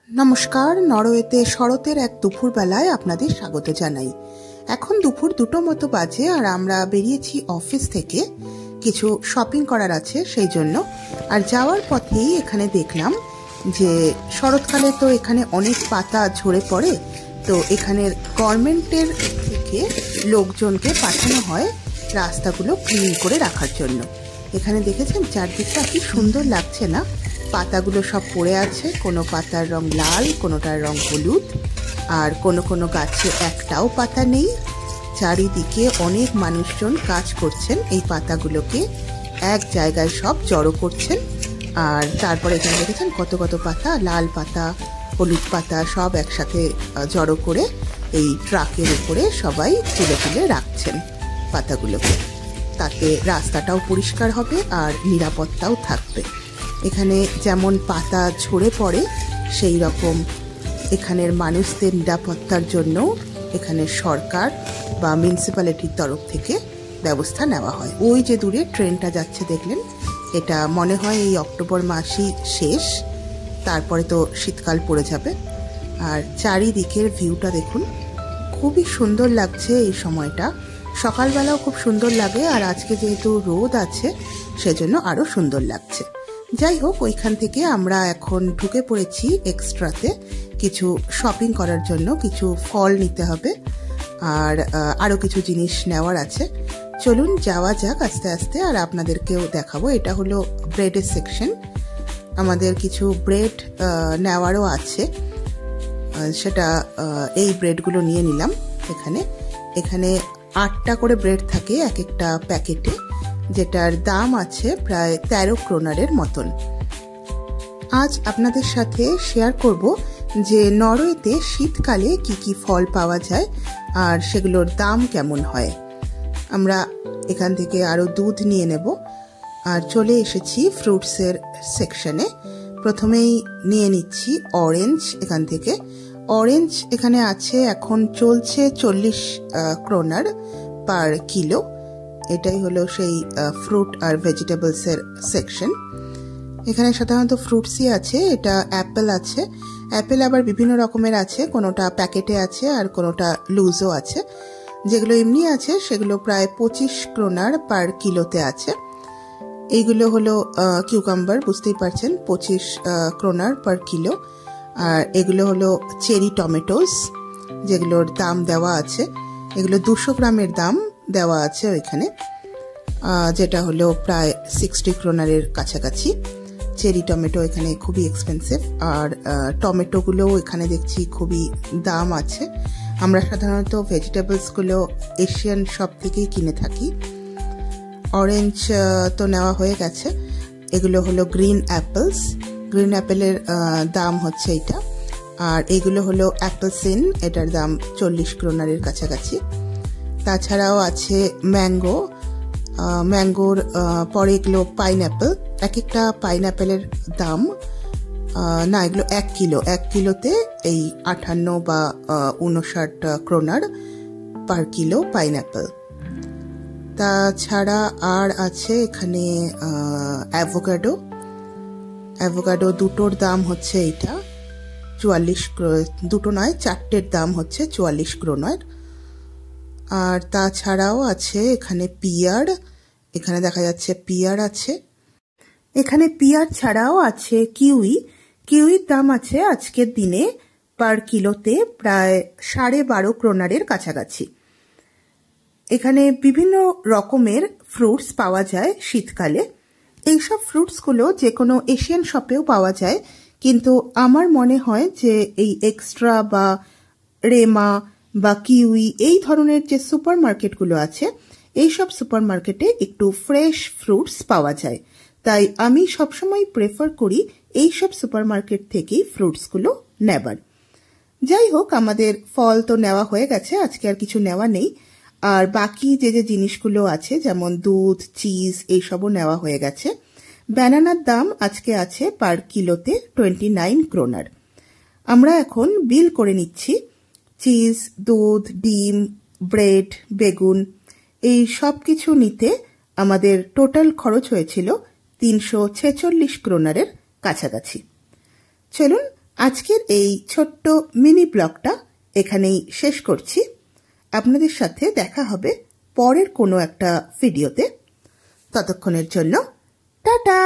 নমস্কার, নরওয়েতে শরতের এক দুপুরবেলায় আপনাদের স্বাগত জানাই। এখন দুপুর 2টো মতো বাজে আর আমরা বেরিয়েছি অফিস থেকে। কিছু শপিং করার আছে সেই জন্য। আর যাওয়ার পথেই এখানে দেখলাম যে শরৎকালে তো এখানে অনেক পাতা ঝরে পড়ে, তো এখানের গভর্নমেন্টের থেকে লোকজনকে পাঠানো হয় রাস্তাগুলো ক্লিন করে রাখার জন্য। এখানে দেখেছেন চারদিকটা কি সুন্দর লাগছে না? পাতাগুলো সব পড়ে আছে, কোনো পাতার রং লাল, কোনোটার রং হলুদ, আর কোনো কোনো গাছে একটাও পাতা নেই। চারিদিকে অনেক মানুষজন কাজ করছেন, এই পাতাগুলোকে এক জায়গায় সব জড়ো করছেন। আর তারপরে এখানে দেখেছেন কত কত পাতা, লাল পাতা, হলুদ পাতা সব একসাথে জড়ো করে এই ট্রাকের উপরে সবাই তুলে তুলে রাখছেন পাতাগুলোকে। তাতে রাস্তাটাও পরিষ্কার হবে আর নিরাপত্তাও থাকবে। এখানে যেমন পাতা ঝরে পড়ে সেই রকম এখানের মানুষদের নিরাপত্তার জন্য এখানে সরকার বা মিউনিসিপ্যালিটির তরফ থেকে ব্যবস্থা নেওয়া হয়। ওই যে দূরে ট্রেনটা যাচ্ছে দেখলেন, এটা মনে হয় এই অক্টোবর মাসই শেষ, তারপরে তো শীতকাল পড়ে যাবে। আর চারিদিকের ভিউটা দেখুন, খুবই সুন্দর লাগছে এই সময়টা। সকালবেলাও খুব সুন্দর লাগে, আর আজকে যেহেতু রোদ আছে সেজন্য আরও সুন্দর লাগছে। যাই হোক, ওইখান থেকে আমরা এখন ঢুকে পড়েছি এক্সট্রাতে কিছু শপিং করার জন্য। কিছু ফল নিতে হবে আর আরও কিছু জিনিস নেওয়ার আছে। চলুন যাওয়া যাক আস্তে আস্তে, আর আপনাদেরকেও দেখাবো। এটা হলো ব্রেডের সেকশন, আমাদের কিছু ব্রেড নেওয়ারও আছে, সেটা এই ব্রেডগুলো নিয়ে নিলাম। এখানে 8টা করে ব্রেড থাকে এক একটা প্যাকেটে, যেটার দাম আছে প্রায় 13 ক্রোনারের মতন। আজ আপনাদের সাথে শেয়ার করব যে নরওয়েতে শীতকালে কি কি ফল পাওয়া যায় আর সেগুলোর দাম কেমন হয়। আমরা এখান থেকে আরও দুধ নিয়ে নেব। আর চলে এসেছি ফ্রুটসের সেকশনে। প্রথমেই নিয়ে নিচ্ছি অরেঞ্জ। এখান থেকে অরেঞ্জ এখানে আছে, এখন চলছে 40 ক্রোনার পার কিলো। এটাই হলো সেই ফ্রুট আর ভেজিটেবলসের সেকশন। এখানে সাধারণত ফ্রুটসই আছে। এটা অ্যাপেল আছে, অ্যাপেল আবার বিভিন্ন রকমের আছে, কোনোটা প্যাকেটে আছে আর কোনোটা লুজও আছে। যেগুলো এমনি আছে সেগুলো প্রায় 25 ক্রোনার পার কিলোতে আছে। এইগুলো হলো কিউকাম্বার, বুঝতেই পারছেন, 25 ক্রোনার পার কিলো। আর এগুলো হলো চেরি টমেটোস, যেগুলোর দাম দেওয়া আছে। এগুলো 200 গ্রামের দাম দেওয়া আছে ওইখানে, যেটা হলো প্রায় 60 ক্রোনারের কাছাকাছি। চেরি টমেটো এখানে খুবই এক্সপেন্সিভ, আর টমেটোগুলোও এখানে দেখছি খুবই দাম আছে। আমরা সাধারণত ভেজিটেবলসগুলো এশিয়ান শপ থেকেই কিনে থাকি। অরেঞ্জ তো নেওয়া হয়ে গেছে। এগুলো হলো গ্রিন অ্যাপেলস, গ্রিন অ্যাপেলের দাম হচ্ছে এটা। আর এগুলো হলো অ্যাপেলসিন, এটার দাম 40 ক্রোনারের কাছাকাছি। তাছাড়াও আছে ম্যাঙ্গো, ম্যাঙ্গোর পরে এগুলো পাইনঅ্যাপেল। এক একটা পাইনঅ্যাপেলের দাম না, এগুলো 1 কিলোতে এই 58 বা 59 ক্রোনার পার কিলো পাইনঅ্যাপেল। তাছাড়া আর আছে এখানে অ্যাভোকাডো। অ্যাভোকাডো দুটোর দাম হচ্ছে এইটা 44, দুটো নয় 4টের দাম হচ্ছে 44 ক্রোনার। আর তাছাড়াও আছে এখানে পিয়ার, এখানে দেখা যাচ্ছে পিয়ার আছে। এখানে পিয়ার ছাড়াও আছে কিউই। কিউইর দাম আছে আজকের দিনে পার কিলোতে প্রায় 12.5 ক্রোনারের কাছাকাছি। এখানে বিভিন্ন রকমের ফ্রুটস পাওয়া যায় শীতকালে। এইসব ফ্রুটসগুলো যে কোনো এশিয়ান শপেও পাওয়া যায়, কিন্তু আমার মনে হয় যে এই এক্সট্রা বা রেমা বা কিউই এই ধরনের যে সুপার মার্কেটগুলো আছে, এইসব সুপার মার্কেটে একটু ফ্রেশ ফ্রুটস পাওয়া যায়। তাই আমি সবসময় প্রেফার করি এইসব সুপার মার্কেট থেকেই ফ্রুটসগুলো নেবার। যাই হোক, আমাদের ফল তো নেওয়া হয়ে গেছে, আজকে আর কিছু নেওয়া নেই। আর বাকি যে যে জিনিসগুলো আছে যেমন দুধ, চিজ, এইসবও নেওয়া হয়ে গেছে। ব্যানানার দাম আজকে আছে পার কিলোতে 29 ক্রোনার। আমরা এখন বিল করে নিচ্ছি। চিজ, দুধ, ডিম, ব্রেড, বেগুন এই সব কিছু নিতে আমাদের টোটাল খরচ হয়েছিল 346 ক্রোনারের কাছাকাছি। চলুন আজকের এই ছোট্ট মিনি ব্লগটা এখানেই শেষ করছি। আপনাদের সাথে দেখা হবে পরের কোনো একটা ভিডিওতে। ততক্ষণের জন্য টাটা।